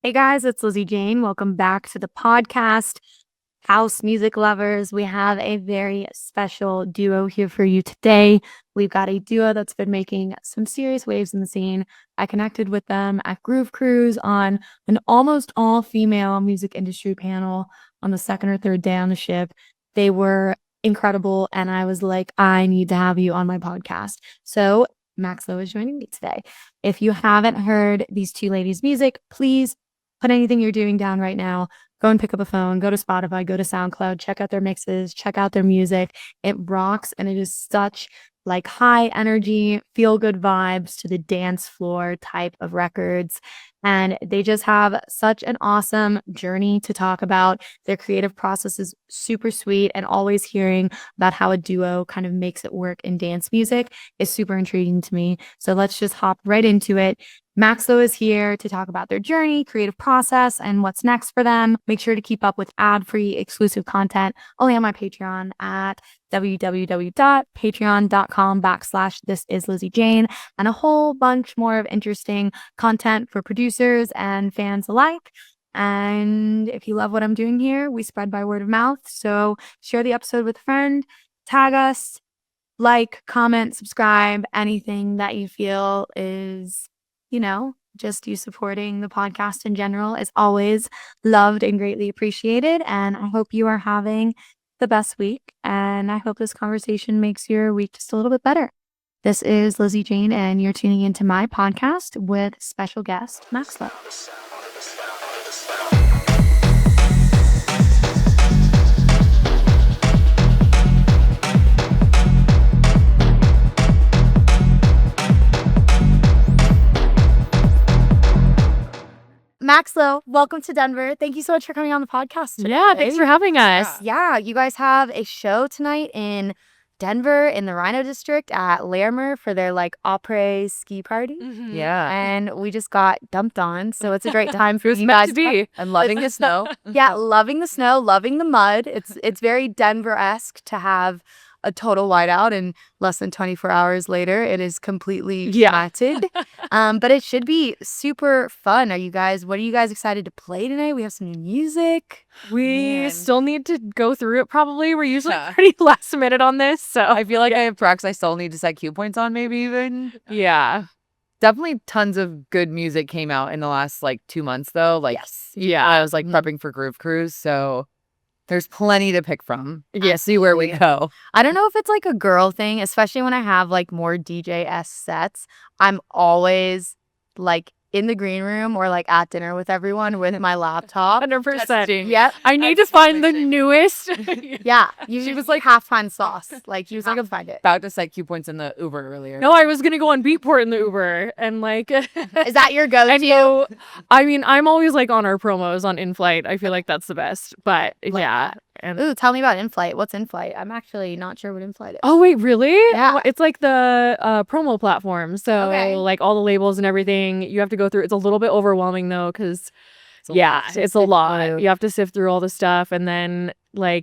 Hey guys, it's Lizzie Jane. Welcome back to the podcast. House music lovers, we have a very special duo here for you today. We've got a duo that's been making some serious waves in the scene. I connected with them at Groove Cruise on an almost all-female music industry panel on the second or third day on the ship. They were incredible, and I was like, I need to have you on my podcast. So Maxlow is joining me today. If you haven't heard these two ladies' music, please put anything you're doing down right now. Go and pick up a phone, go to Spotify, go to SoundCloud, check out their mixes, check out their music. It rocks, and it is such like high energy, feel good vibes to the dance floor type of records. And they just have such an awesome journey to talk about. Their creative process is super sweet, and always hearing about how a duo kind of makes it work in dance music is super intriguing to me. So let's just hop right into it. Maxlow is here to talk about their journey, creative process, and what's next for them. Make sure to keep up with ad-free exclusive content only on my Patreon at www.patreon.com/thisisLizzieJane, and a whole bunch more of interesting content for producers and fans alike. And if you love what I'm doing here, we spread by word of mouth. So share the episode with a friend, tag us, like, comment, subscribe, anything that you feel is, just you supporting the podcast in general is always loved and greatly appreciated. And I hope you are having the best week. And I hope this conversation makes your week just a little bit better. This is Lizzie Jane, and you're tuning into my podcast with special guest, Maxlow. Maxlow, welcome to Denver. Thank you so much for coming on the podcast today. Yeah, thanks for having us. Yeah, you guys have a show tonight in Denver in the Rhino District at Larimer for their après ski party. Mm-hmm. Yeah. And we just got dumped on, so it's a great time for It was you meant guys to be. I'm loving the snow. Yeah, loving the snow, loving the mud. It's very Denver-esque to have a total whiteout, and less than 24 hours later, it is completely matted. But it should be super fun. What are you guys excited to play tonight? We have some new music. We still need to go through it probably. We're usually pretty last minute on this, so I feel like I have tracks I still need to set cue points on, maybe even. Yeah. Definitely tons of good music came out in the last 2 months though. Yes. Yeah. I was prepping for Groove Cruise, so there's plenty to pick from. Yeah. See where we go. I don't know if it's a girl thing, especially when I have more DJ-esque sets. I'm always in the green room or at dinner with everyone with my laptop. 100%. Yep. I need to find the newest. Yeah. She was half-time sauce. She was find it. About to set cue points in the Uber earlier. No, I was going to go on Beatport in the Uber and Is that your go-to? I'm always on our promos on In-Flight. I feel like that's the best. But yeah. And ooh, tell me about In-Flight. What's In-Flight? I'm actually not sure what In-Flight is. oh, wait, really? Yeah. It's the promo platform. So all the labels and everything you have to go through. It's a little bit overwhelming though, because it's a lot. You have to sift through all the stuff, and then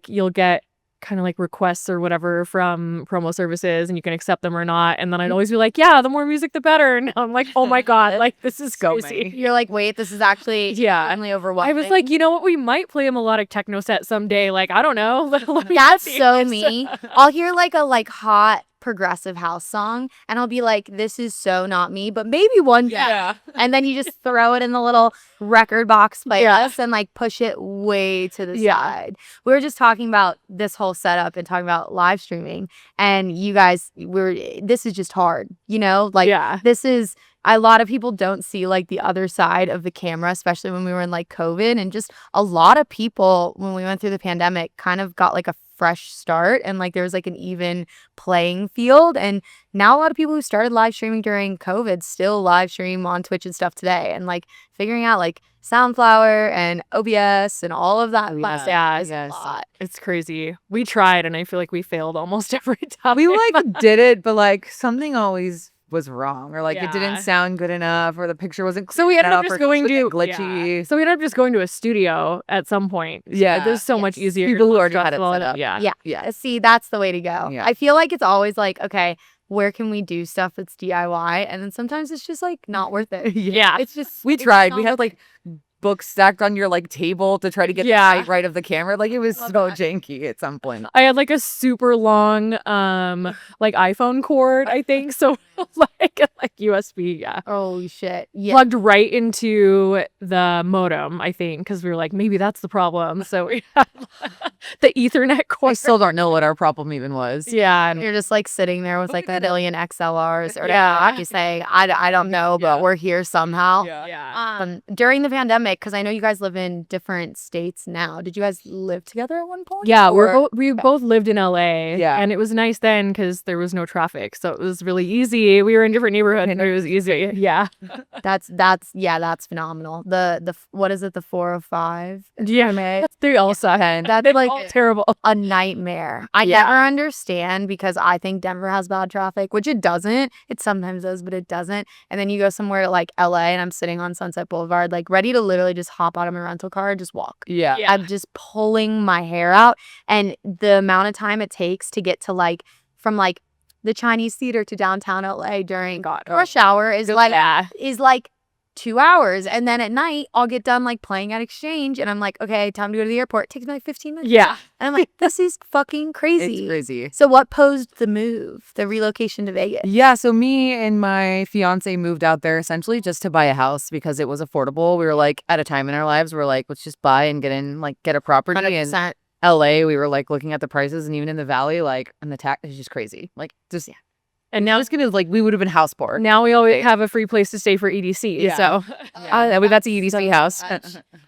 you'll get kind of requests or whatever from promo services, and you can accept them or not. And then I'd always be the more music the better. And I'm oh my god, this is crazy. You're wait, this is actually only overwhelming. I was you know what, we might play a melodic techno set someday. I don't know. That's so me. I'll hear a hot progressive house song, and I'll be this is so not me, but maybe one day. Yeah. And then you just throw it in the little record box playlist and push it way to the side. We were just talking about this whole setup and talking about live streaming, and you guys this is just hard, this is a lot of people don't see the other side of the camera, especially when we were in COVID, and just a lot of people when we went through the pandemic kind of got a fresh start, and there was an even playing field. And now a lot of people who started live streaming during COVID still live stream on Twitch and stuff today, and figuring out Soundflower and OBS and all of that is a lot. It's crazy. We tried, and I feel we failed almost every time. We did it, but something always was wrong, or it didn't sound good enough, or the picture wasn't so we ended up just going to glitchy. So we ended up just going to a studio at some point. Yeah, this is so much easier. People who are trying to set up. Yeah. See, that's the way to go. Yeah. I feel it's always okay, where can we do stuff that's DIY? And then sometimes it's just not worth it. Yeah. It's just We tried. We had books stacked on your like table to try to get the height right of the camera. Like it was so janky at some point. I had like a super long like iPhone cord, I think. So like USB, yeah. Oh shit. Yeah. Plugged right into the modem, I think, because we were like, maybe that's the problem. So we had the Ethernet cord. I still don't know what our problem even was. Yeah. And you're just like sitting there with like a million XLRs or yeah. You say, I don't know, but we're here somehow. Yeah. During the pandemic, because I know you guys live in different states now. Did you guys live together at one point? Yeah, we both lived in LA. Yeah. And it was nice then because there was no traffic. So it was really easy. We were in different neighborhoods and it was easy. Yeah. That's phenomenal. The what is it, the 405? Yeah. They all suck. That's like terrible. a nightmare. I never understand because I think Denver has bad traffic, which it doesn't. It sometimes does, but it doesn't. And then you go somewhere like LA and I'm sitting on Sunset Boulevard, like ready to literally just hop out of my rental car and just walk. Yeah. I'm just pulling my hair out. And the amount of time it takes to get to like from like the Chinese theater to downtown LA during rush hour is like 2 hours. And then at night I'll get done like playing at Exchange and I'm like, okay, time to go to the airport. It takes me like 15 minutes. Yeah. And I'm like, this is fucking crazy. It's crazy. So what posed the move, the relocation to Vegas? Yeah, so me and my fiance moved out there essentially just to buy a house because it was affordable. We were like at a time in our lives, we're like, let's just buy and get a property. 100%. And LA, we were like looking at the prices, and even in the valley, like, and the tax is just crazy. Like, just and now it's gonna like we would have been house poor. Now we always have a free place to stay for EDC. Yeah. So we got the EDC house.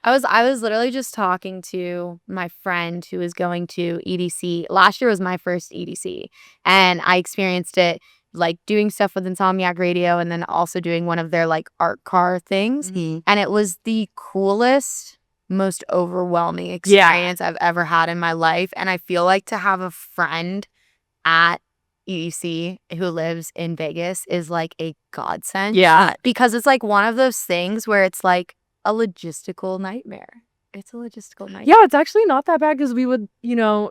I was literally just talking to my friend who was going to EDC. Last year was my first EDC, and I experienced it like doing stuff with Insomniac Radio, and then also doing one of their like art car things, and it was the coolest, most overwhelming experience I've ever had in my life. And I feel like to have a friend at EDC who lives in Vegas is like a godsend. Yeah. Because it's like one of those things where it's like a logistical nightmare. It's a logistical nightmare. Yeah, it's actually not that bad because we would,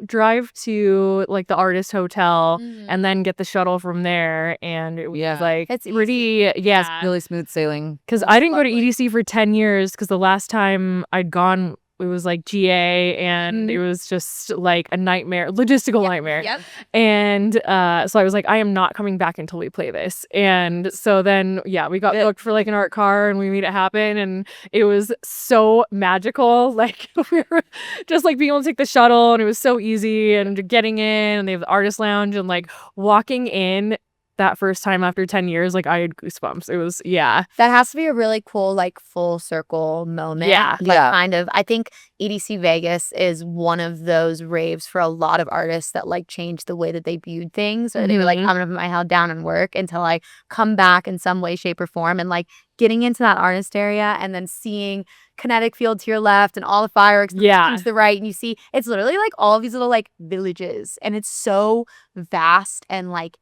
drive to like the artist hotel and then get the shuttle from there. And it was like, it's pretty, it's really smooth sailing. Because I didn't go to EDC for 10 years because the last time I'd gone, it was like GA and it was just like a nightmare, logistical nightmare. Yep. And so I was like, I am not coming back until we play this. And so then, we got booked for like an art car and we made it happen. And it was so magical. Like we were just like being able to take the shuttle and it was so easy and getting in and they have the artist lounge and like walking in that first time after 10 years, like I had goosebumps. It was, That has to be a really cool, like full circle moment. Kind of. I think EDC Vegas is one of those raves for a lot of artists that like changed the way that they viewed things. Or they were like, I'm gonna put my head down and work until I come back in some way, shape, or form. And like getting into that artist area and then seeing kinetic field to your left and all the fireworks to the right. And you see, it's literally like all of these little like villages. And it's so vast and like,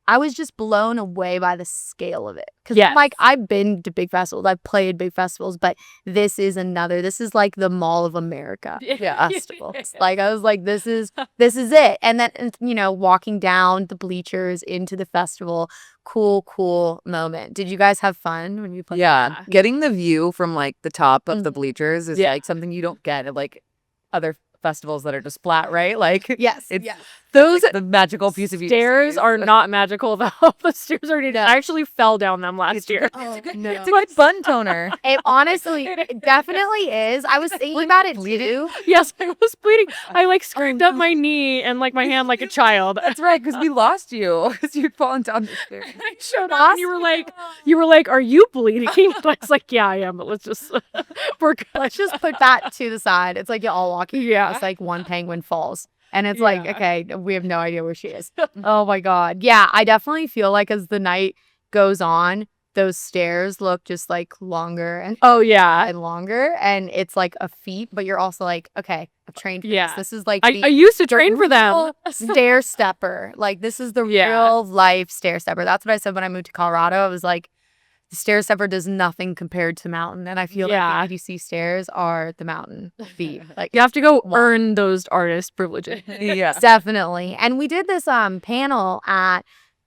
I was just blown away by the scale of it. Because like, I've been to big festivals. I've played big festivals. But this is like the Mall of America festival. Like, I was like, this is it. And then, walking down the bleachers into the festival, cool moment. Did you guys have fun when you played? Yeah. Getting the view from like the top of the bleachers is like something you don't get at like other festivals that are just flat, right? Like those like the magical piece of stairs are not magical though. The stairs are I actually fell down them last year. It's a good bun toner. It honestly, it definitely is. I was thinking about it too. Yes, I was bleeding. I like scraped up my knee and like my hand like a child. That's right, because we lost you because you'd fallen down the stairs. I showed up and you were like, are you bleeding? I was like, yeah, I am, but let's just let's just put that to the side. It's like you're all walking. It's like one penguin falls. And it's like, okay, we have no idea where she is. Oh my God. Yeah, I definitely feel like as the night goes on, those stairs look just like longer and and longer. And it's like a feat, but you're also like, okay, I've trained for this. This is like I used to train for them. Stair stepper. Like this is the real life stair stepper. That's what I said when I moved to Colorado. I was like, the stair stepper does nothing compared to mountain. And I feel like the EDC stairs are the mountain feet. Like you have to go earn those artist privileges. Definitely. And we did this panel at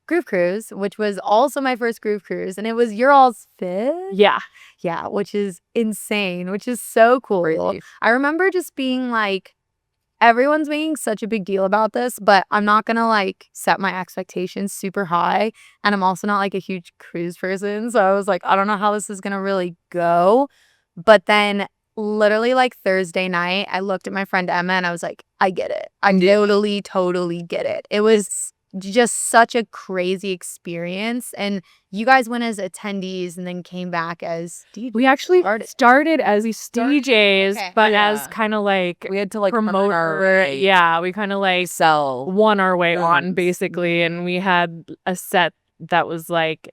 Groove Cruise, which was also my first Groove Cruise, and it was your all's 5th. Yeah, which is insane, which is so cool. Crazy. I remember just being like, everyone's making such a big deal about this, but I'm not gonna like set my expectations super high. And I'm also not like a huge cruise person. So I was like, I don't know how this is gonna really go. But then literally like Thursday night, I looked at my friend Emma and I was like, I get it. I totally get it. It was just such a crazy experience. And you guys went as attendees and then came back as DJs. We actually started as DJs, but as kind of like we had to like promote our way. Yeah, we kind of like sell won our way on basically, and we had a set that was like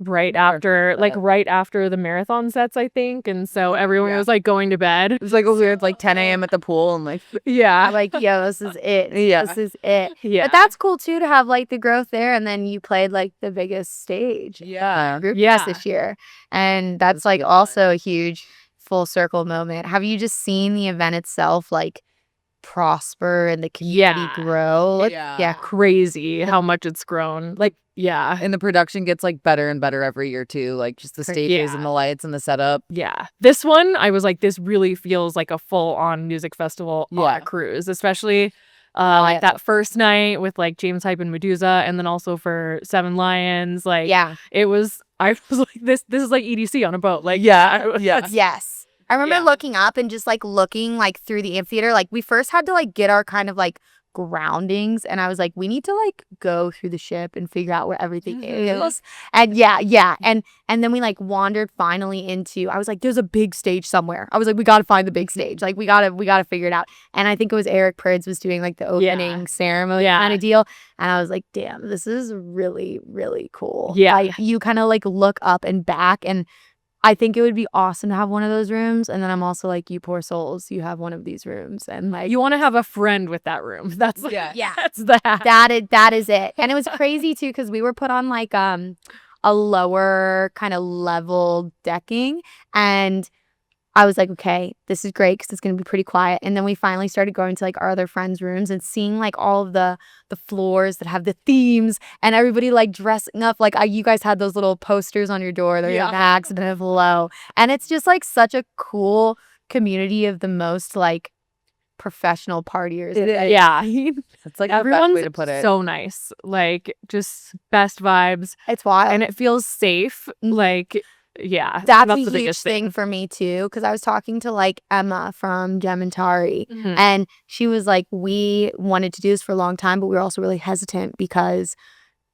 right after the marathon sets, I think, and so everyone was like going to bed. It was like weird, like 10 a.m. at the pool, and like like, yo, this is it. This is it. But that's cool too to have like the growth there, and then you played like the biggest stage. Group this year, and that's like also a huge full circle moment. Have you just seen the event itself like prosper and the community grow? Crazy how much it's grown. Like and the production gets like better and better every year too, like just the stages and the lights and the setup. This one I was like, this really feels like a full-on music festival on a cruise, especially like that first night with like James Hype and Medusa, and then also for Seven Lions, like it was, I was like, this is like EDC on a boat, like yes. I remember looking up and just like looking like through the amphitheater. Like we first had to like get our kind of like groundings, and I was like, we need to like go through the ship and figure out where everything is. And and then we like wandered finally into, I was like, there's a big stage somewhere. I was like, we gotta find the big stage. Like we gotta figure it out. And I think it was Eric Prydz was doing like the opening ceremony kind of deal. And I was like, damn, this is really, really cool. Like, you kind of like look up and back, and I think it would be awesome to have one of those rooms. And then I'm also like, you poor souls, you have one of these rooms, and like you want to have a friend with that room. That's that's that is it. And it was crazy too, because we were put on like a lower kind of level decking, and I was like, okay, this is great because it's going to be pretty quiet. And then we finally started going to like our other friends' rooms and seeing like all of the floors that have the themes and everybody like dressing up. Like you guys had those little posters on your door. They're Max and Hello. And it's just like such a cool community of the most like professional partiers. It's like everyone's way to put it. So nice. Like just best vibes. It's wild. And it feels safe. Like that's a huge thing for me too, because I was talking to like Emma from Gementari, and she was like, we wanted to do this for a long time, but we were also really hesitant because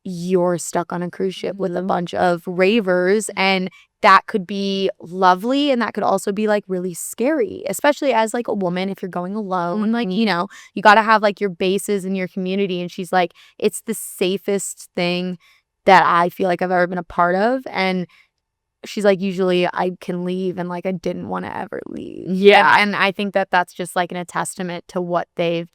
you're stuck on a cruise ship with a bunch of ravers, and that could be lovely and that could also be like really scary, especially as like a woman if you're going alone. Like, you know, you got to have like your bases in your community. And she's like, it's the safest thing that I feel like I've ever been a part of. And she's like, usually I can leave, and like I didn't want to ever leave. And I think that that's just like a testament to what they've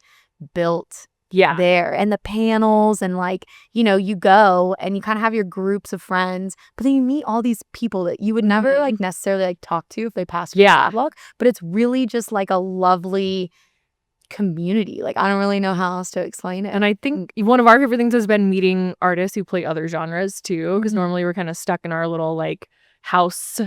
built there, and the panels, and like, you know, you go and you kind of have your groups of friends, but then you meet all these people that you would never like necessarily like talk to if they passed your sidewalk, but it's really just like a lovely community. Like I don't really know how else to explain it. And I think one of our favorite things has been meeting artists who play other genres too, because normally we're kind of stuck in our little like house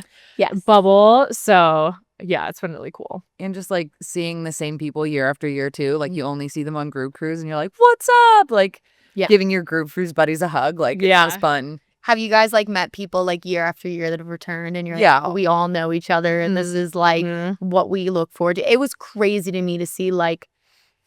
bubble. So it's been really cool. And just like seeing the same people year after year too. Like you only see them on group cruise and you're like, what's up? Like giving your group cruise buddies a hug. Like it's just fun. Have you guys like met people like year after year that have returned, and you're like, we all know each other, and this is like what we look forward to? It was crazy to me to see like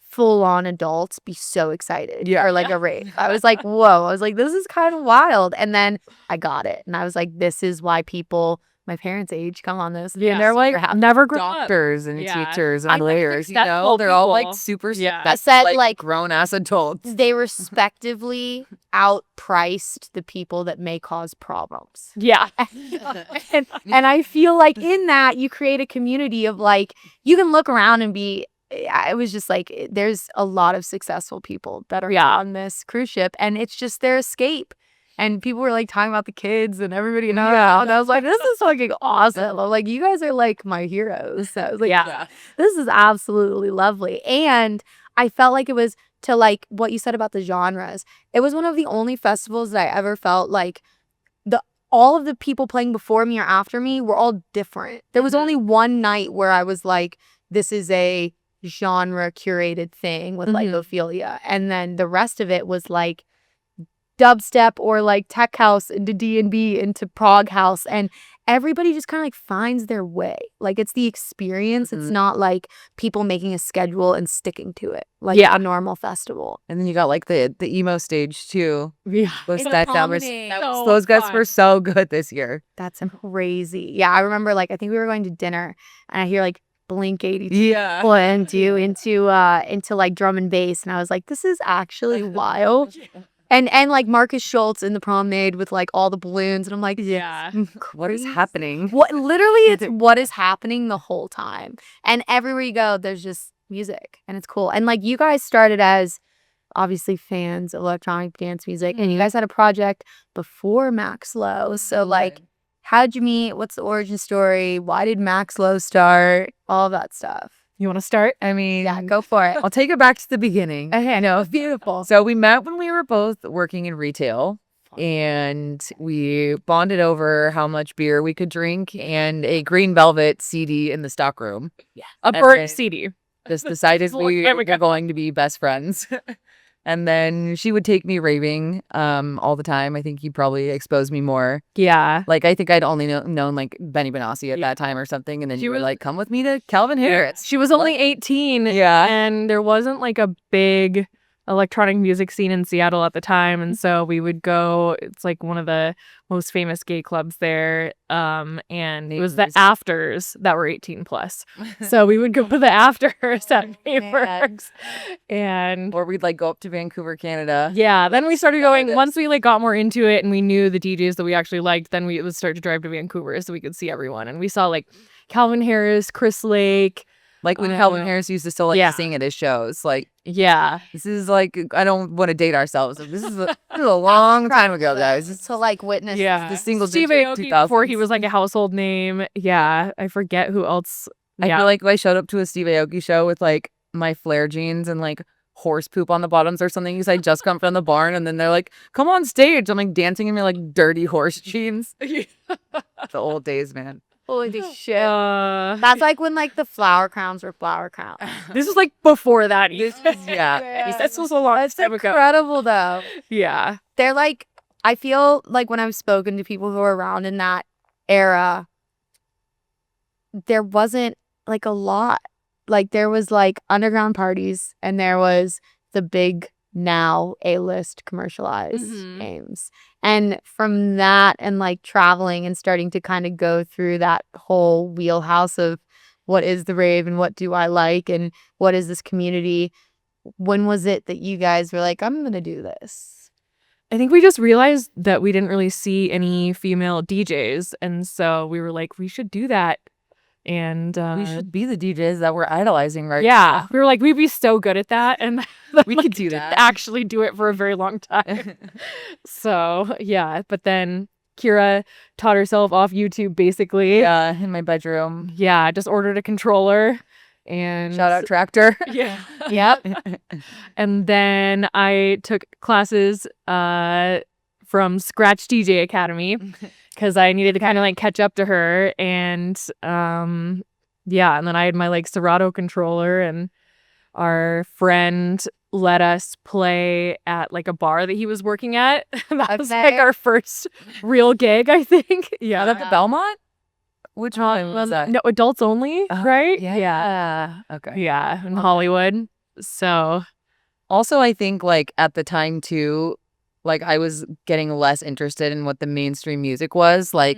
full-on adults be so excited or like a rave. I was like, whoa. I was like, this is kind of wild. And then I got it, and I was like, this is why people my parents' age come on this. And they're like never grown doctors up. And teachers and lawyers, you know, they're people. all like super like grown-ass adults. They respectively outpriced the people that may cause problems. And I feel like in that you create a community of like, you can look around and be, it was just like, there's a lot of successful people that are on this cruise ship, and it's just their escape. And people were like talking about the kids and everybody, and I was like, this is fucking awesome. I'm like, you guys are like my heroes. So I was like, this is absolutely lovely. And I felt like it was to like what you said about the genres, it was one of the only festivals that I ever felt like all of the people playing before me or after me were all different. There was only one night where I was like, this is a genre curated thing with like Ophelia. And then the rest of it was like dubstep or like tech house into D&B into prog house. And everybody just kind of like finds their way. Like it's the experience. It's not like people making a schedule and sticking to it like a normal festival. And then you got like the emo stage too. Yeah. Those guys were so good this year. That's crazy. Yeah, I remember like I think we were going to dinner and I hear like Blink 82 and into like drum and bass, and I was like, this is actually wild. And like Marcus Schultz in the promenade with like all the balloons, and I'm like, what is happening? What literally it's what is happening the whole time. And everywhere you go, there's just music, and it's cool. And like you guys started as obviously fans of electronic dance music, and you guys had a project before Max Low. So like, how'd you meet? What's the origin story? Why did Max Low start? All that stuff. You want to start? I mean, Yeah, go for it. I'll take it back to the beginning. Okay, no, beautiful. So we met when we were both working in retail, and we bonded over how much beer we could drink and a Green Velvet CD in the stockroom. Yeah, a burnt CD. Just decided we were going to be best friends. And then she would take me raving all the time. I think you probably exposed me more. Yeah. Like, I think I'd only known, like, Benny Benassi at that time or something. And then you were like, come with me to Calvin Harris. She was only 18. Yeah. And there wasn't, like, a big electronic music scene in Seattle at the time. And so we would go, it's, like, one of the most famous gay clubs there. And it was the afters that were 18 plus. So we would go to the afters at Mayworks. And or we'd like go up to Vancouver, Canada. Yeah. Then we started going, once we like got more into it and we knew the DJs that we actually liked, then we would start to drive to Vancouver so we could see everyone. And we saw like Calvin Harris, Chris Lake. Like when Calvin Harris used to still like sing at his shows. Like, this is like, I don't want to date ourselves. This is a long time ago, guys. To like witness the single Steve Aoki before he was like a household name. Yeah. I forget who else. I feel like I showed up to a Steve Aoki show with like my flare jeans and like horse poop on the bottoms or something because I just come from the barn, and then they're like, come on stage. I'm like dancing in my like dirty horse jeans. The old days, man. Holy shit. That's like when like the flower crowns were flower crowns. This is like before that. This was a long It's time ago. incredible though. Yeah. They're like, I feel like when I've spoken to people who were around in that era, there wasn't like a lot. Like there was like underground parties and there was the big now A-list commercialized names. And from that and like traveling and starting to kind of go through that whole wheelhouse of what is the rave and what do I like and what is this community, when was it that you guys were like, I'm gonna do this? I think we just realized that we didn't really see any female DJs, and so we were like, we should do that. And we should be the DJs that we're idolizing right now. We were like, we'd be so good at that. And we could do that. Actually do it for a very long time. So, yeah. But then Kira taught herself off YouTube, basically. Yeah, in my bedroom. Yeah, just ordered a controller. And shout out Tractor. Yeah. Yep. And then I took classes from Scratch DJ Academy. Because I needed to kind of like catch up to her, and and then I had my like Serato controller, and our friend let us play at like a bar that he was working at. That was like our first real gig, I think. Yeah, at the Belmont. Which one was that? No, adults only, right? Yeah. Okay. Yeah, in Hollywood. So, also, I think like at the time too, like I was getting less interested in what the mainstream music was. Like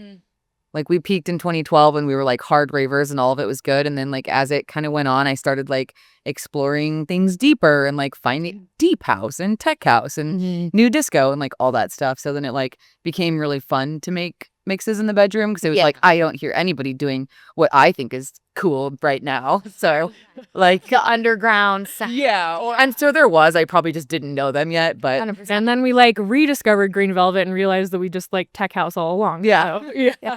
we peaked in 2012 and we were like hard ravers and all of it was good. And then like as it kind of went on, I started like exploring things deeper and like finding deep house and tech house and new disco and like all that stuff. So then it like became really fun to make mixes in the bedroom because it was like, I don't hear anybody doing what I think is cool right now. So like the underground sound. And so there was, I probably just didn't know them yet, but 100%. And then we like rediscovered Green Velvet and realized that we just like tech house all along. yeah,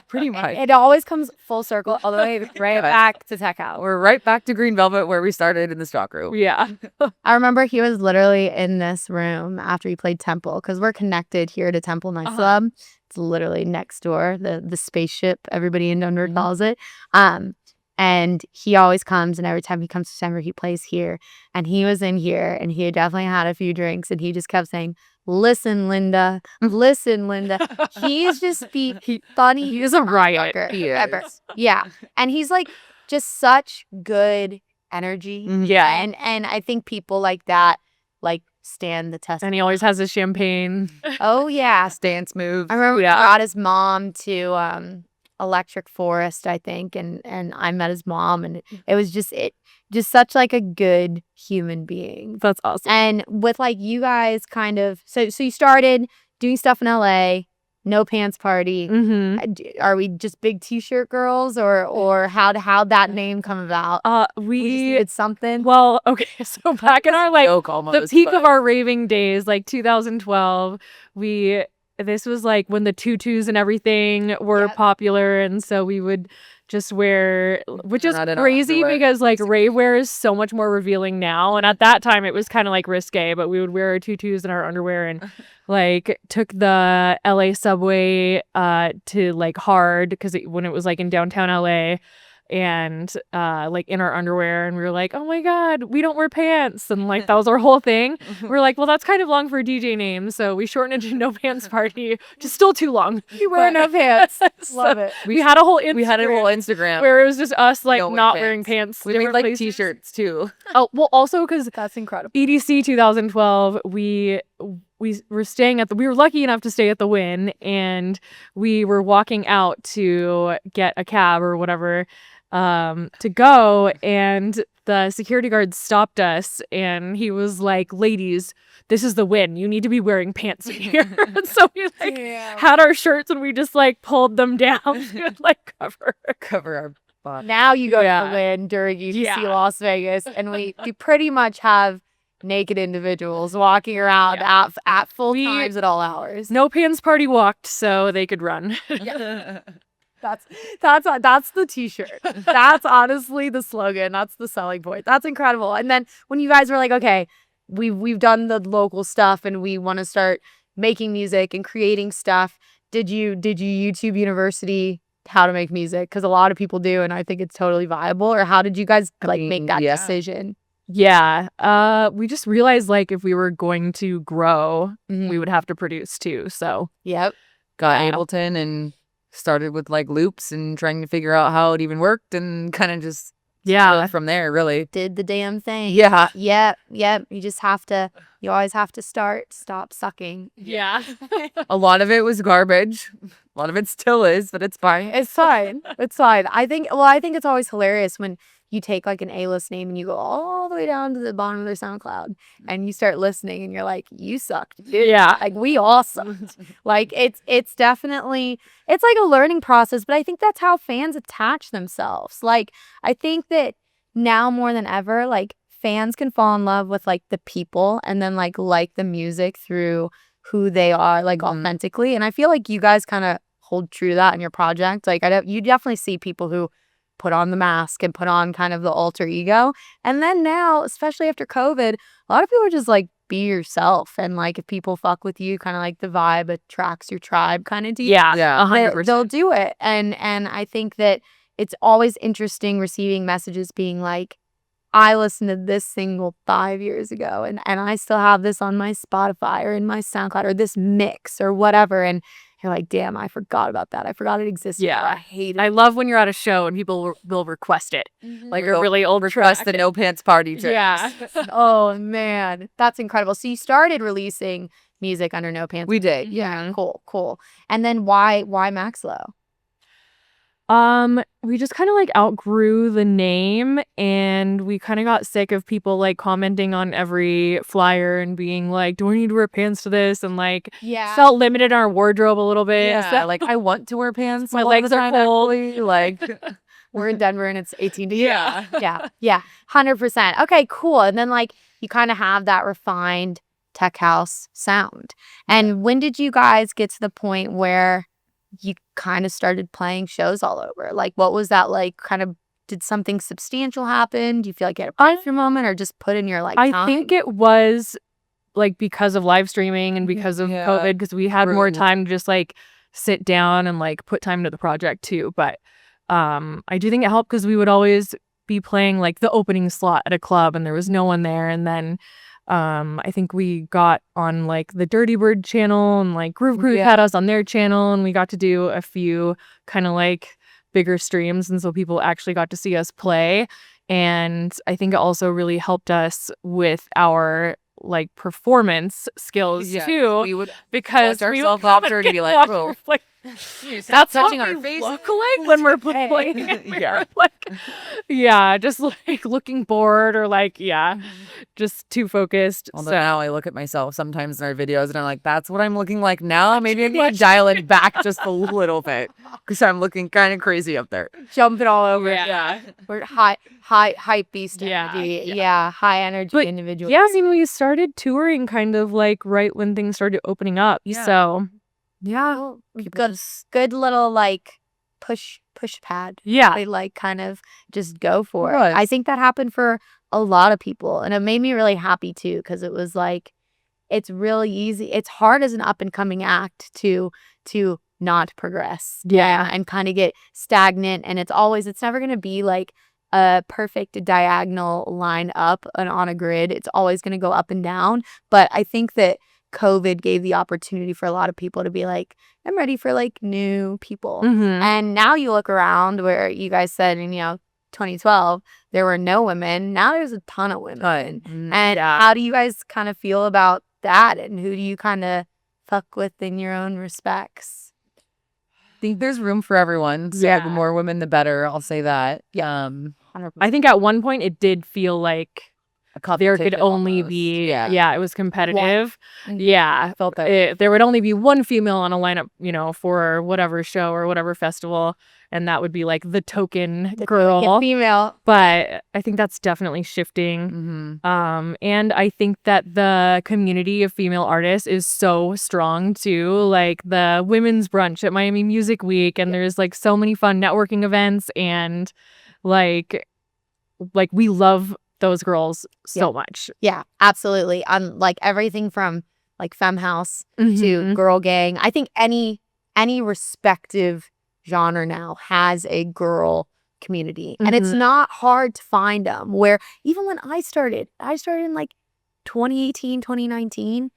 pretty much. It always comes full circle all the way right back to tech house. We're right back to Green Velvet where we started in the stock room. Yeah. I remember he was literally in this room after he played Temple because we're connected here to Temple Nightclub. It's literally next door, the spaceship everybody in Denver calls it. And he always comes, and every time he comes to Denver, he plays here. And he was in here, and he had definitely had a few drinks, and he just kept saying, "Listen, Linda. Listen, Linda." He's just funny. He's a riot. Ever. Yeah. And he's like just such good energy. Yeah. And I think people like that like stand the test. And he always has his champagne. Oh yeah. Dance moves. I remember he brought his mom to Electric Forest, I think, and I met his mom, and it was just such like a good human being. That's awesome. And with like you guys kind of so you started doing stuff in LA, No Pants Party. Are we just big t-shirt girls, or how'd that name come about? We did something. Well, okay, so back in our like almost, the peak of our raving days, like 2012, this was like when the tutus and everything were popular, and so we would just wear, which is crazy because like rave wear is so much more revealing now, and at that time it was kind of like risque, but we would wear our tutus and our underwear, and like took the LA subway to like Hard because when it was like in downtown LA, and like in our underwear, and we were like, oh my god, we don't wear pants, and like that was our whole thing. We were like, well, that's kind of long for a DJ name, so we shortened it to No Pants Party, just still too long. You wear no pants. Love it. We had a whole Instagram where it was just us like not wearing pants. We made like t-shirts too. Oh well, also because that's incredible. EDC 2012, we were staying we were lucky enough to stay at the Wynn, and we were walking out to get a cab or whatever to go, and the security guard stopped us, and he was like, "Ladies, this is the Wynn. You need to be wearing pants in here." And so we like had our shirts, and we just like pulled them down to like cover our body. Now you go to the Wynn during EDC Las Vegas, and we pretty much have naked individuals walking around at full times at all hours. No Pants Party walked so they could run. That's the t-shirt. That's honestly the slogan. That's the selling point. That's incredible. And then when you guys were like, okay, we've done the local stuff and we want to start making music and creating stuff, did you YouTube University how to make music? Because a lot of people do, and I think it's totally viable. Or how did you guys like make that decision? Yeah. We just realized like if we were going to grow, we would have to produce too. So got Ableton and started with like loops and trying to figure out how it even worked, and kind of just from there really did the damn thing. Yep. You always have to stop sucking. A lot of it was garbage, a lot of it still is, but it's fine. It's fine. I think it's always hilarious when you take like an A-list name and you go all the way down to the bottom of their SoundCloud and you start listening and you're like, you sucked, dude. Like we all sucked. Like it's definitely, it's like a learning process, but I think that's how fans attach themselves. Like I think that now more than ever, like fans can fall in love with like the people and then like the music through who they are like authentically. And I feel like you guys kind of hold true to that in your project. Like you definitely see people who put on the mask and put on kind of the alter ego. And then now, especially after COVID, a lot of people are just like, be yourself. And like, if people fuck with you, kind of like the vibe attracts your tribe kind of deal. Yeah, 100%. They'll do it. And I think that it's always interesting receiving messages being like, I listened to this single 5 years ago and I still have this on my Spotify or in my SoundCloud or this mix or whatever. And you're like, damn, I forgot about that. I forgot it existed. Yeah. I hate it. I love when you're at a show and people will request it. Like a really old request the No Pants Party tricks. Yeah. Oh, man. That's incredible. So you started releasing music under No Pants. We did. Yeah. Cool. And then why Maxlow? We just kind of like outgrew the name, and we kind of got sick of people like commenting on every flyer and being like, do I need to wear pants to this? And like felt limited in our wardrobe a little bit. Yeah, so, like I want to wear pants. my legs are cold. Like we're in Denver and it's 18 degrees. Yeah. Yeah. 100%. Okay, cool. And then like you kind of have that refined tech house sound. And when did you guys get to the point where you kind of started playing shows all over? Like, what was that like? Kind of, did something substantial happen? Do you feel like you had a breakthrough moment, or just put in your like time? I think it was like because of live streaming and because of COVID, because we had more time to just like sit down and like put time into the project too. But I do think it helped because we would always be playing like the opening slot at a club and there was no one there. And then I think we got on like the Dirty Bird channel, and like Groove Crew had us on their channel, and we got to do a few kind of like bigger streams, and so people actually got to see us play. And I think it also really helped us with our like performance skills too, we would because ourselves up there to be like, oh, like, that's touching our face look like when we're playing. Just like looking bored or like just too focused. Although now I look at myself sometimes in our videos and I'm like, that's what I'm looking like now. Maybe I need to dial it back just a little bit because I'm looking kind of crazy up there, jumping all over. We're hype beast energy. High energy individual. Yeah, I mean, we started touring kind of like right when things started opening up. So good little like push pad. They like kind of just go for it. I think that happened for a lot of people, and it made me really happy too, because it was like, it's really easy. It's hard as an up and coming act to not progress. And kind of get stagnant, and it's never going to be like a perfect diagonal line up and on a grid. It's always going to go up and down. But I think that COVID gave the opportunity for a lot of people to be like, I'm ready for like new people. And now you look around where you guys said in 2012 there were no women. Now there's a ton of women. And how do you guys kind of feel about that, and who do you kind of fuck with in your own respects? I think there's room for everyone. So the more women the better, I'll say that. 100%. I think at one point it did feel like there could only be it was competitive. I felt that there would only be one female on a lineup, for whatever show or whatever festival, and that would be like the token girl, female. But I think that's definitely shifting. And I think that the community of female artists is so strong too, like the women's brunch at Miami Music Week, and there's like so many fun networking events, and like we love those girls so much. Yeah, absolutely. Like everything from like Femme House to Girl Gang. I think any respective genre now has a girl community, and it's not hard to find them. Where even when I started in like 2018, 2019,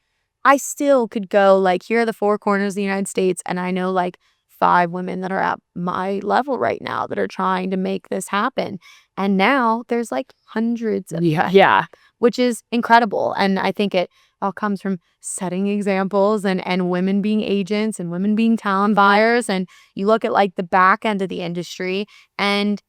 I still could go like, here are the four corners of the United States, and I know like 5 women that are at my level right now that are trying to make this happen. And now there's like hundreds of them, which is incredible. And I think it all comes from setting examples and women being agents and women being talent buyers. And you look at like the back end of the industry, and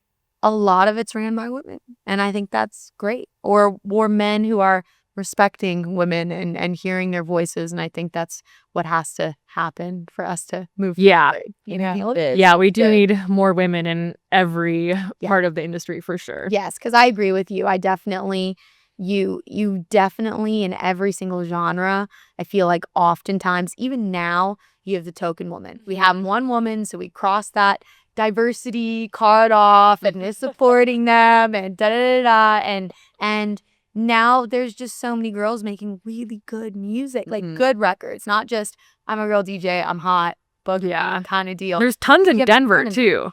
a lot of it's ran by women. And I think that's great. Or men who are respecting women and hearing their voices. And I think that's what has to happen for us to move forward. We do need more women in every part of the industry for sure. Yes, because I agree with you. I definitely, you definitely in every single genre, I feel like oftentimes, even now, you have the token woman. We have one woman, so we cross that diversity card off and is supporting them and da-da-da-da. And now there's just so many girls making really good music, like good records, not just I'm a girl DJ, I'm hot, boogie kind of deal. There's tons in Denver too.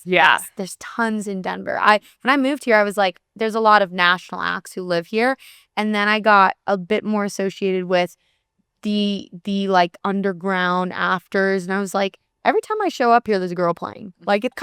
Yes, there's tons in Denver. When I moved here, I was like, there's a lot of national acts who live here, and then I got a bit more associated with the like underground afters, and I was like, every time I show up here, there's a girl playing. Like it's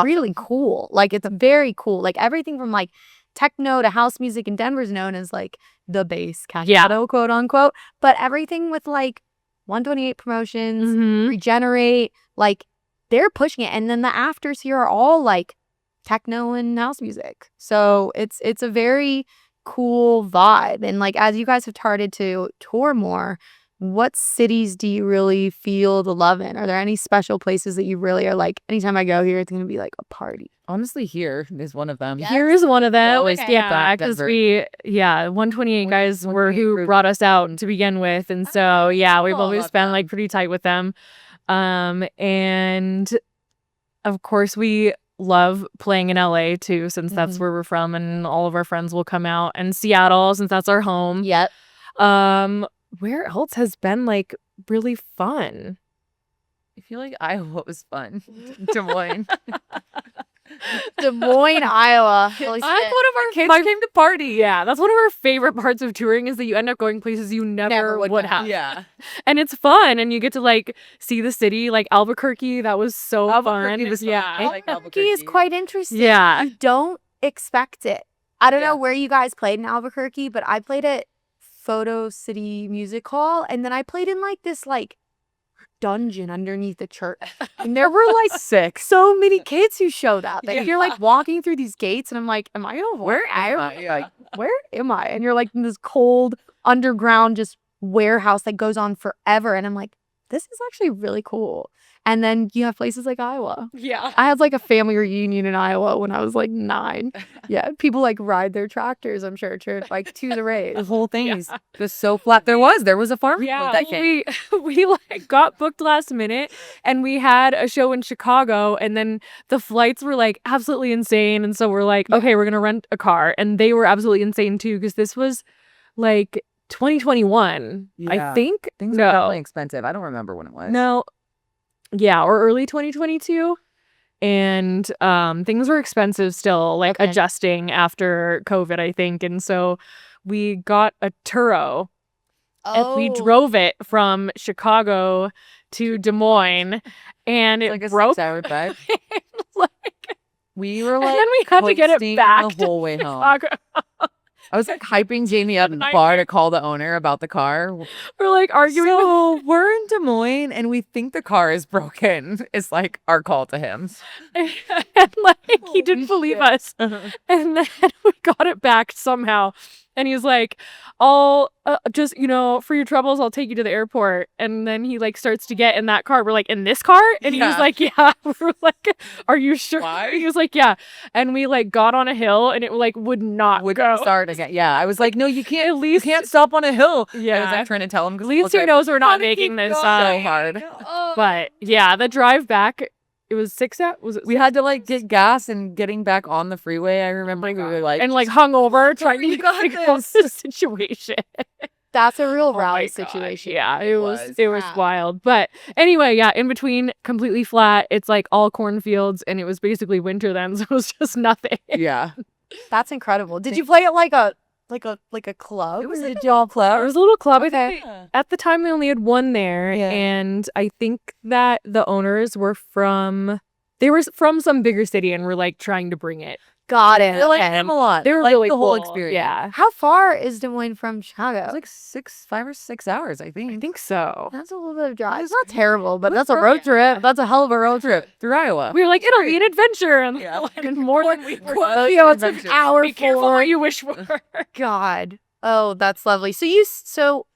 really cool. Like it's very cool. Like everything from like techno to house music in Denver's known as like the bass cash quote unquote, but everything with like 128 Promotions, Regenerate, like they're pushing it. And then the afters here are all like techno and house music. So it's a very cool vibe. And like, as you guys have started to tour more, what cities do you really feel the love in? Are there any special places that you really are like, anytime I go here, it's going to be like a party? Honestly, here is one of them. Yes. Here is one of them. Always because 128 guys were who brought us out to begin with. And so, we've always been like pretty tight with them. And of course, we love playing in LA too, since that's where we're from, and all of our friends will come out, and Seattle, since that's our home. Yep. Where else has been like really fun? I feel like Iowa was fun. Des Moines. Des Moines, Iowa. That's one of our kids came to party. Yeah, that's one of our favorite parts of touring is that you end up going places you never would have. Yeah. And it's fun, and you get to like see the city, like Albuquerque. That was so fun. Was fun. I like Albuquerque is quite interesting. Yeah. You don't expect it. I don't know where you guys played in Albuquerque, but I played at Photo City Music Hall, and then I played in like this like dungeon underneath the church, and there were like so many kids who showed up, and you're like walking through these gates, and I'm like, am I over? Where am I? And you're like in this cold underground just warehouse that goes on forever, and I'm like, this is actually really cool. And then you have places like Iowa. Yeah. I had like a family reunion in Iowa when I was like 9. Yeah. People like ride their tractors, I'm sure, to like to the race. The whole thing is just so flat. There was a farm. Yeah. That came. We like got booked last minute, and we had a show in Chicago, and then the flights were like absolutely insane. And so we're like, okay, we're going to rent a car. And they were absolutely insane too, because this was like 2021, I think. Things were definitely expensive. I don't remember when it was. No. Yeah, or early 2022. And things were expensive still, like adjusting after COVID, I think. And so we got a Turo. And we drove it from Chicago to Des Moines, and it like a broke. 6-hour drive. We were And like, then we had to get it back the whole way home. Chicago. I was like hyping Jamie up in the bar to call the owner about the car. We're like arguing. So we're in Des Moines and we think the car is broken. It's like our call to him. And like he didn't believe us. And then we got it back somehow. And he's like, I'll just, for your troubles, I'll take you to the airport. And then he like starts to get in that car. We're like, in this car? And he was like, yeah. We're like, are you sure? Why? He was like, yeah. And we like got on a hill, and it like would not go. Start again. Yeah. I was like, no, you can't. At least you can't stop on a hill. Yeah. I was like trying to tell him. At least he knows we're not making this so hard. But yeah, the drive back. It was 6 hours. We had to like get gas and getting back on the freeway. I remember we were like hung over trying to figure out the situation. That's a real rally situation. Yeah, it was wild. But anyway, in between, completely flat. It's like all cornfields, and it was basically winter then, so it was just nothing. Yeah, that's incredible. Did you play at like a club? It was a job club. It was a little club. Okay. At the time, we only had one there, and I think that the owners were from some bigger city, and were like trying to bring it. Got it. They like them a lot. They were like really the whole cool. experience. Yeah. How far is Des Moines from Chicago? It's like 5 or 6 hours, I think. I think so. That's a little bit of drive. It's not terrible, but that's a road trip. That's a hell of a road trip through Iowa. We were like, it'll be an adventure, and more than we were. It's an hour. Be careful what you wish for. God. Oh, that's lovely. So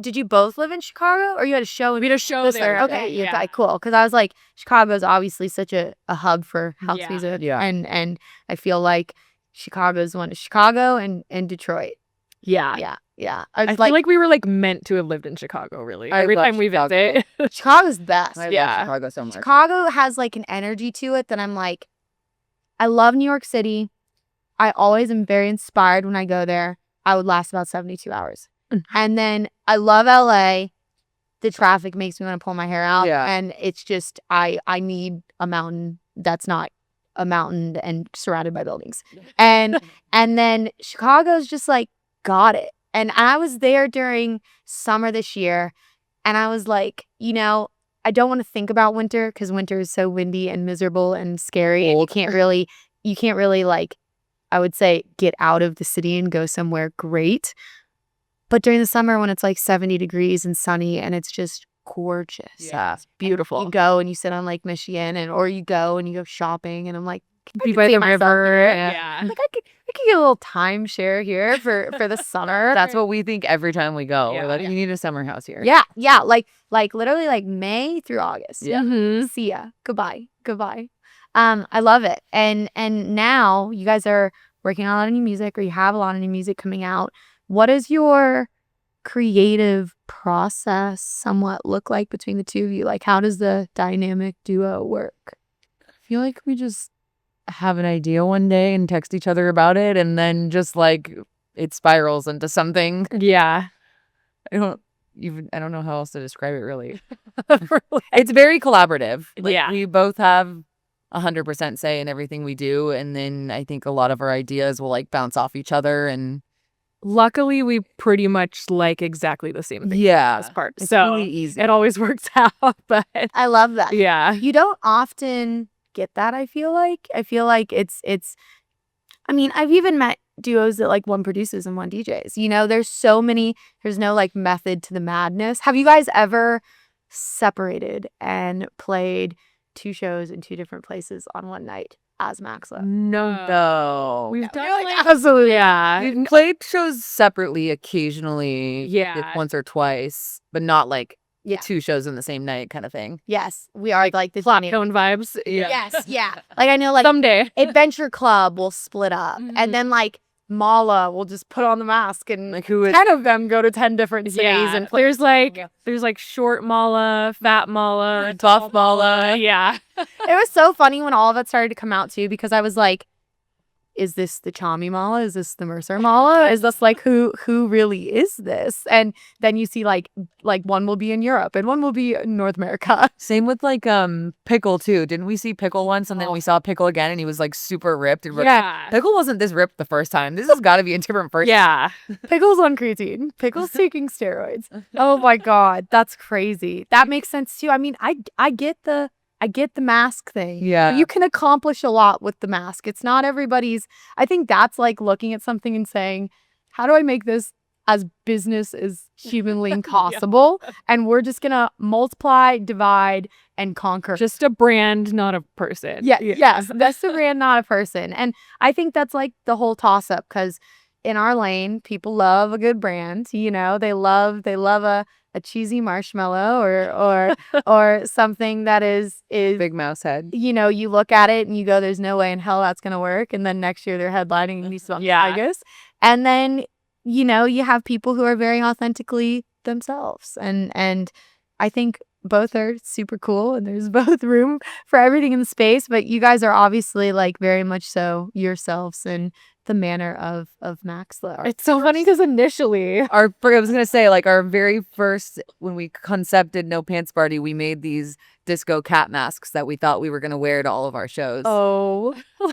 did you both live in Chicago, or you had a show? We had a show there. Okay, okay, cool. Because I was like, Chicago is obviously such a hub for house music. Yeah. And I feel like Chicago's one. Chicago and Detroit. Yeah. I feel like we were like meant to have lived in Chicago. Really, every time we visit, Chicago's best. I love Chicago so much. Chicago has like an energy to it that I'm like, I love New York City. I always am very inspired when I go there. I would last about 72 hours. And then I love LA. The traffic makes me want to pull my hair out. Yeah. And it's just, I need a mountain that's not a mountain and surrounded by buildings. And then Chicago's just like, got it. And I was there during summer this year. And I was like, I don't want to think about winter because winter is so windy and miserable and scary. And you can't really like, I would say, get out of the city and go somewhere great. But during the summer when it's like 70 degrees and sunny and it's just gorgeous. Yeah, it's beautiful. You go and you sit on Lake Michigan, or you go and you go shopping, and I'm like, Be by the river. Yeah. Like I could get a little timeshare here for the summer. That's what we think every time we go. We're like, Yeah. you need a summer house here. Yeah. Like literally like May through August. Yeah. Mhm. See ya. Goodbye. I love it. And now you guys are working on a lot of new music, or you have a lot of new music coming out. What does your creative process somewhat look like between the two of you? Like, how does the dynamic duo work? I feel like we just have an idea one day and text each other about it, and then just like it spirals into something. Yeah. I don't know how else to describe it really. It's very collaborative. Like, Yeah. we both have 100% say in everything we do, and then I think a lot of our ideas will like bounce off each other, and Luckily, we pretty much like exactly the same thing. yeah, This part. it's So really easy. it always works out. But I love that. yeah. You don't often get that, I feel like. I feel like it's I mean, I've even met duos that like one produces and one DJs. You know, there's no like method to the madness. Have you guys ever separated and played 2 shows in 2 different places on one night as Maxla? No. We've done like, like, absolutely. yeah. We've played shows separately occasionally. Yeah. Like once or twice, but not like Yeah. 2 shows in the same night kind of thing. Yes, we are like this. Claptone vibes. Yeah. Yes, yeah. Like I know, like Someday. Adventure Club will split up, Mhm. and then like Mala will just put on the mask, and Like who is 10 of them go to 10 different cities Yeah. and play. There's like short mala, fat mala, Tough mala. Yeah. It was so funny when all of it started to come out too, because I was like, is this the Chami Mala? Is this the Mercer Mala? Is this like who really is this? And then you see like one will be in Europe and one will be in North America. Same with like Pickle too. Didn't we see Pickle once, and then we saw Pickle again, and he was like super ripped, and we're like, Yeah. Pickle wasn't this ripped the first time. This has got to be a different person. Yeah. Pickle's on creatine. Pickle's taking steroids. Oh my God, that's crazy. That makes sense too. I mean, I get the mask thing. Yeah. You can accomplish a lot with the mask. It's not everybody's. I think that's like looking at something and saying, how do I make this as business as humanly possible? And we're just going to multiply, divide, and conquer. Just a brand, not a person. Yes. That's the brand, not a person. And I think that's like the whole toss up, because in our lane, people love a good brand. You know, they love a cheesy marshmallow or something that is Big mouse head. you know, you look at it and you go, there's no way in hell that's going to work. And then next year they're headlining East Yeah. Vegas. And then, you know, you have people who are very authentically themselves. And I think both are super cool, and there's both room for everything in the space. But you guys are obviously like very much so yourselves in the manner of Maxla. It's so funny because initially, I was gonna say, like, our very first, when we concepted No Pants Party, we made these disco cat masks that we thought we were gonna wear to all of our shows.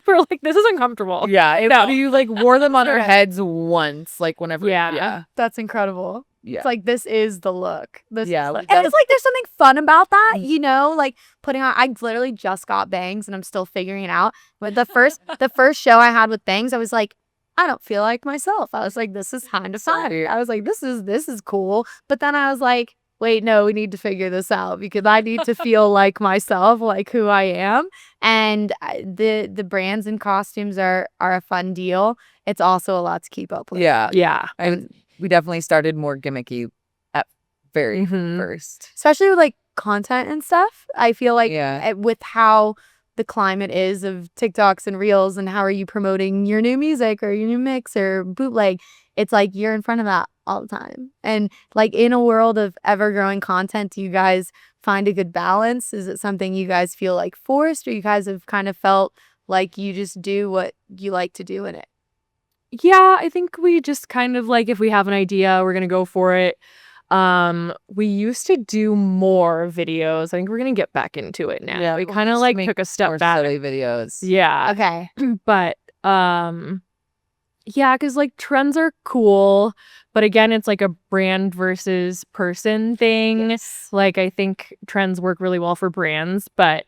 we're like, this is uncomfortable. Yeah, No. we like wore them on our heads once, like whenever. Yeah. That's incredible. Yeah. It's like, this is the look. This Yeah, is like, and it's like there's something fun about that, Mm. you know, like putting on. I literally just got bangs and I'm still figuring it out. But the first show I had with bangs, I was like, I don't feel like myself. I was like, this is kind of fun. I was like, this is cool. But then I was like, wait, no, we need to figure this out, because I need to feel like myself, like who I am. And the brands and costumes are a fun deal. It's also a lot to keep up with. Yeah. Yeah. We definitely started more gimmicky at very Mhm. first. Especially with like content and stuff. I feel like Yeah. with how the climate is of TikToks and Reels, and how are you promoting your new music or your new mix or bootleg, it's like you're in front of that all the time. And like in a world of ever growing content, do you guys find a good balance? Is it something you guys feel like forced, or you guys have kind of felt like you just do what you like to do in it? Yeah, I think we just kind of like, if we have an idea, we're gonna go for it. We used to do more videos. I think we're gonna get back into it now. Yeah, we we'll kind of just like make took a step More back. study videos. Yeah. Okay. But yeah, because like trends are cool, but again, it's like a brand versus person thing. Like, I think trends work really well for brands, but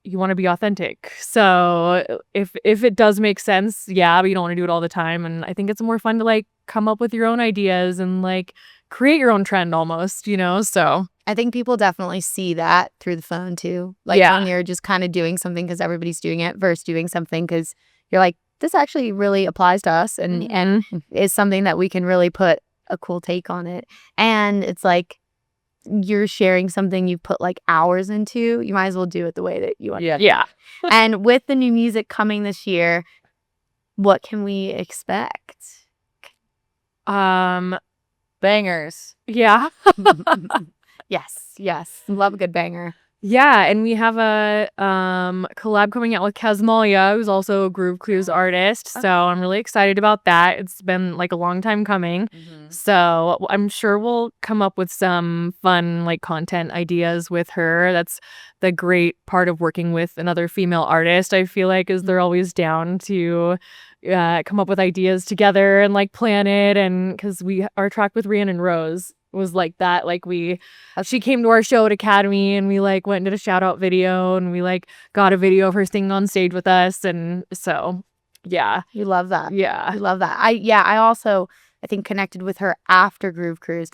you want to be authentic. So if it does make sense, yeah, but you don't want to do it all the time. And I think it's more fun to like come up with your own ideas and like create your own trend almost, so. I think people definitely see that through the phone too. Like when you're just kind of doing something because everybody's doing it versus doing something because you're like, this actually really applies to us and is something that we can really put a cool take on it. And it's like you're sharing something you put like hours into. You might as well do it the way that you want. Yeah. And with the new music coming this year, what can we expect? Bangers. Yeah. Yes. Love a good banger. Yeah, and we have a collab coming out with Casmalia, who's also a Groove Clues artist. So I'm really excited about that. It's been like a long time coming. So I'm sure we'll come up with some fun like content ideas with her. That's the great part of working with another female artist, I feel like, is they're always down to come up with ideas together and like plan it. And because our track with Rhiannon Rose was like that, like she came to our show at Academy and we like went and did a shout out video and we like got a video of her singing on stage with us, and so you love that. I love that. I also think connected with her after Groove Cruise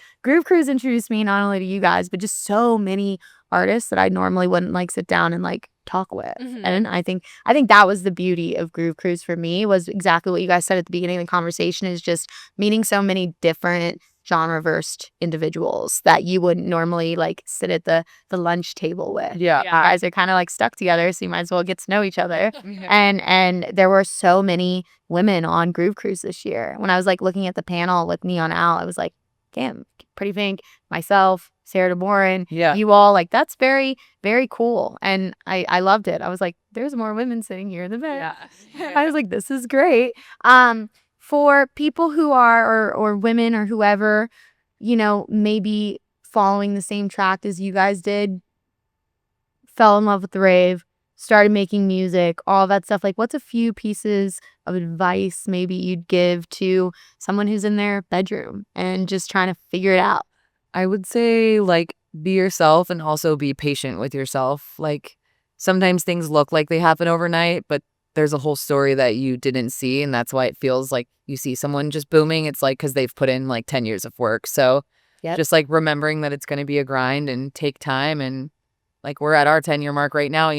introduced me not only to you guys but just so many artists that I normally wouldn't like sit down and like talk with. And I think that was the beauty of Groove Cruise for me, was exactly what you guys said at the beginning of the conversation, is just meeting so many different genre versed individuals that you wouldn't normally like sit at the lunch table with. You guys are kind of like stuck together, so you might as well get to know each other. And there were so many women on Groove Cruise this year. When I was like looking at the panel with Neon Owl, I was like, damn, Pretty Pink, myself, Sarah DeMoran, you all, like, that's very, very cool. And I loved it. I was like, there's more women sitting here than men. I was like, this is great. For people who are, or women or whoever, maybe following the same track as you guys did, fell in love with the rave, started making music, all that stuff. Like, what's a few pieces of advice maybe you'd give to someone who's in their bedroom and just trying to figure it out? I would say, like, be yourself and also be patient with yourself. Like, sometimes things look like they happen overnight, but there's a whole story that you didn't see, and that's why it feels like you see someone just booming. It's like because they've put in like 10 years of work. So just like remembering that it's going to be a grind and take time, and like we're at our 10-year mark right now,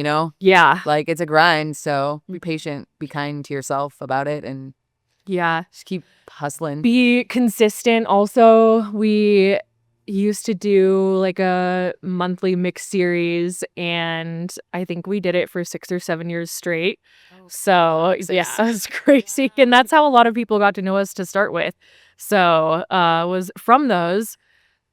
like it's a grind. So be patient, be kind to yourself about it, and just keep hustling. Be consistent. Also, we used to do like a monthly mix series, and I think we did it for 6 or 7 years straight. So it's crazy. And that's how a lot of people got to know us to start with. So was from those.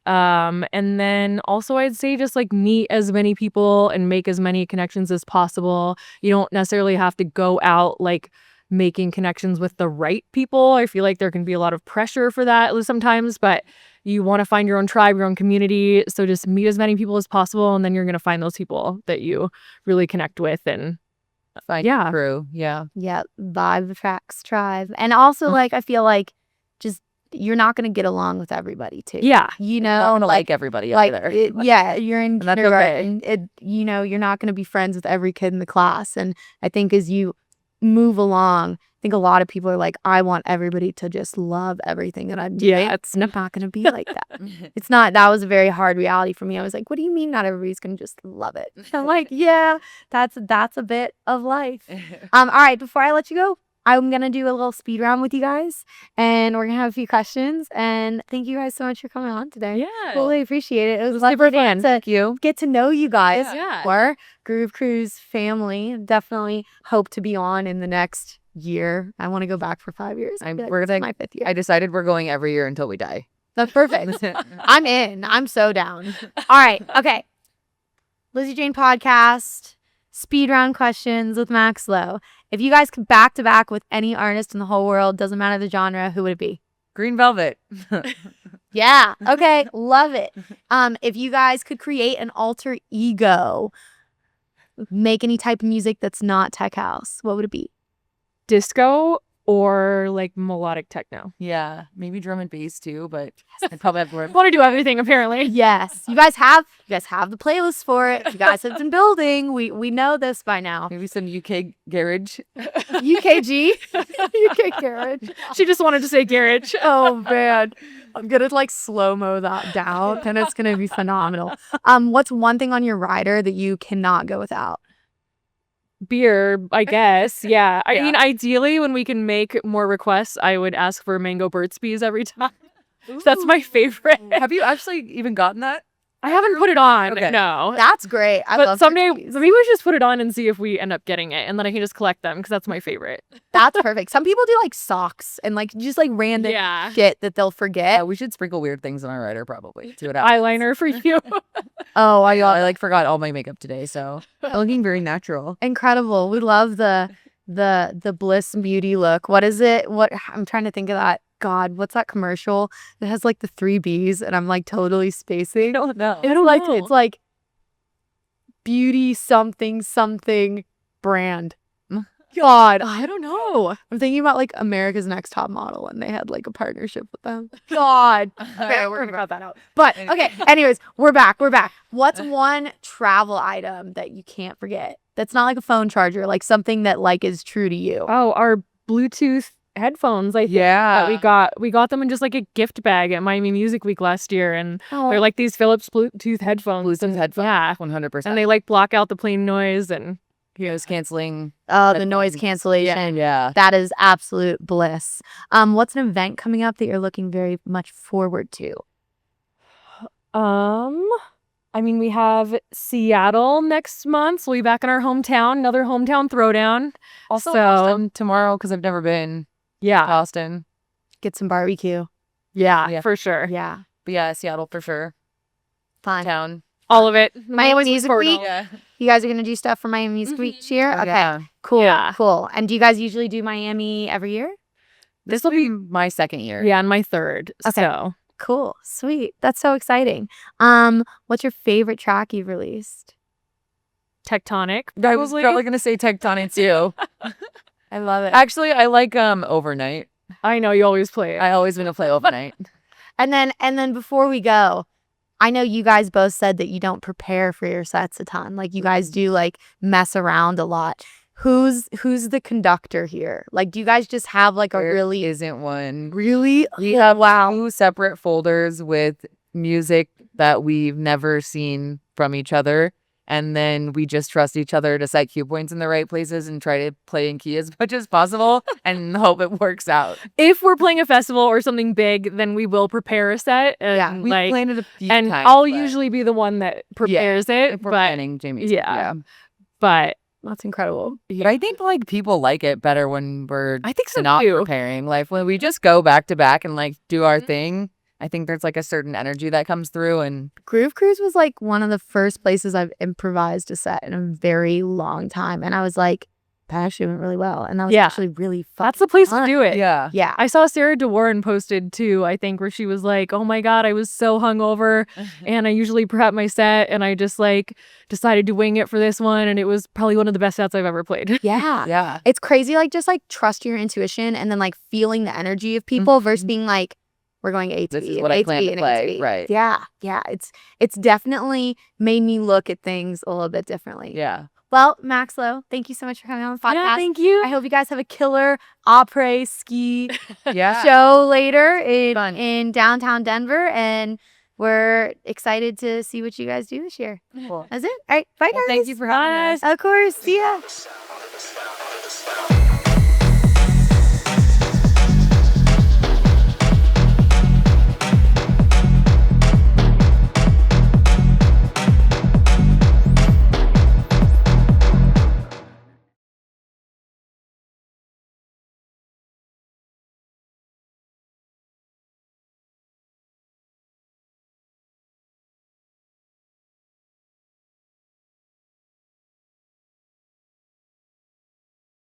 And then also I'd say just like meet as many people and make as many connections as possible. You don't necessarily have to go out like making connections with the right people. I feel like there can be a lot of pressure for that sometimes, but you want to find your own tribe, your own community. So just meet as many people as possible, and then you're going to find those people that you really connect with and find your crew. Vibe the tracks, tribe. And also like I feel like just you're not going to get along with everybody too. I don't like everybody either. You're in kindergarten. You're not going to be friends with every kid in the class. And I think as you move along, I think a lot of people are like, I want everybody to just love everything that I'm doing. It's not going to be like that. It's not. That was a very hard reality for me. I was like, what do you mean not everybody's going to just love it? I'm like, that's a bit of life. All right, before I let you go, I'm going to do a little speed round with you guys, and we're going to have a few questions. And thank you guys so much for coming on today. Totally appreciate it. It was super fun to get to know you guys. Or Groove Cruise family. Definitely hope to be on in the next year. I want to go back for 5 years. It's my 5th year. I decided we're going every year until we die. That's perfect. I'm in. I'm so down. All right. Okay. Lizzie Jane podcast. Speed round questions with Max Lowe. If you guys could back to back with any artist in the whole world, doesn't matter the genre, who would it be? Green Velvet. Okay. Love it. If you guys could create an alter ego, make any type of music that's not tech house, what would it be? Disco or like melodic techno. Maybe drum and bass too, but I'd probably have to want to do everything apparently. Yes. You guys have the playlist for it. You guys have been building. We know this by now. Maybe some UK garage. UKG. UK garage. She just wanted to say garage. Oh man. I'm gonna like slow-mo that down and it's gonna be phenomenal. What's one thing on your rider that you cannot go without? Beer, I guess. Yeah. I mean, ideally, when we can make more requests, I would ask for mango Burt's Bees every time. That's my favorite. Have you actually even gotten that? I haven't put it on. Okay. No. That's great. I But love someday, Burt's Bees. maybe we should just put it on and see if we end up getting it, and then I can just collect them because that's my favorite. That's perfect. Some people do like socks and like just like random shit that they'll forget. Yeah, we should sprinkle weird things on our rider probably. See what happens. Eyeliner for you. Oh, I like forgot all my makeup today, so looking very natural. Incredible. We love the Bliss Beauty look. What is it? What I'm trying to think of that. God, what's that commercial? It has like the 3 B's and I'm like totally spacing. I don't know. It's like beauty something something brand. God, I don't know. I'm thinking about like America's Next Top Model and they had like a partnership with them. God. Okay, we're gonna cut that out. But okay, anyways, we're back. What's one travel item that you can't forget? That's not like a phone charger, like something that like is true to you. Oh, our Bluetooth headphones. I think that we got them in just like a gift bag at Miami Music Week last year, and they're like these Philips Bluetooth headphones. Yeah, 100%. And they like block out the plane noise and noise canceling. Oh, the noise cancellation. Yeah. That is absolute bliss. What's an event coming up that you're looking very much forward to? I mean, we have Seattle next month. So we'll be back in our hometown, another hometown throwdown. Also, Austin tomorrow because I've never been. Yeah. Austin. Get some barbecue. Yeah, for sure. Yeah. But yeah, Seattle for sure. Fun. Town. All of it. Miami Music Week. Yeah. You guys are going to do stuff for Miami Music Week this year? Oh, okay. yeah. Cool. Yeah. Cool. And do you guys usually do Miami every year? This will be my second year. Yeah, and my third. Okay. So cool. Sweet. That's so exciting. What's your favorite track you've released? Tectonic. I was probably going to say Tectonic too. I love it. Actually, I like Overnight. I know you always play it. I always want to play Overnight. And then before we go, I know you guys both said that you don't prepare for your sets a ton. Like you guys do like mess around a lot. Who's the conductor here? Like, do you guys just have like a really isn't one. Really? We have 2 separate folders with music that we've never seen from each other. And then we just trust each other to set cue points in the right places and try to play in key as much as possible and hope it works out. If we're playing a festival or something big, then we will prepare a set. And we planned it a few times. And I'll usually be the one that prepares it. If we're planning Jamie's. Yeah. But that's incredible. But I think like people like it better when we're I think so not too. preparing. Like when we just go back to back and like do our thing. I think there's like a certain energy that comes through. And Groove Cruise was like one of the first places I've improvised a set in a very long time. And I was like, that actually went really well. And that was actually really fun. That's the place to do it. Yeah. Yeah. I saw Sarah DeWarren posted too, I think, where she was like, oh my God, I was so hungover and I usually prep my set and I just like decided to wing it for this one. And it was probably one of the best sets I've ever played. Yeah. Yeah. It's crazy. Like just like trust your intuition and then like feeling the energy of people versus being like, we're going A to This B. is what I plan to play. Right. Yeah. Yeah. It's definitely made me look at things a little bit differently. Yeah. Well, Maxlow, thank you so much for coming on the podcast. Yeah, thank you. I hope you guys have a killer après ski Yeah. show later in downtown Denver. And we're excited to see what you guys do this year. Cool. That's it. All right. Bye, guys. Thank you for having us. Of course. See ya.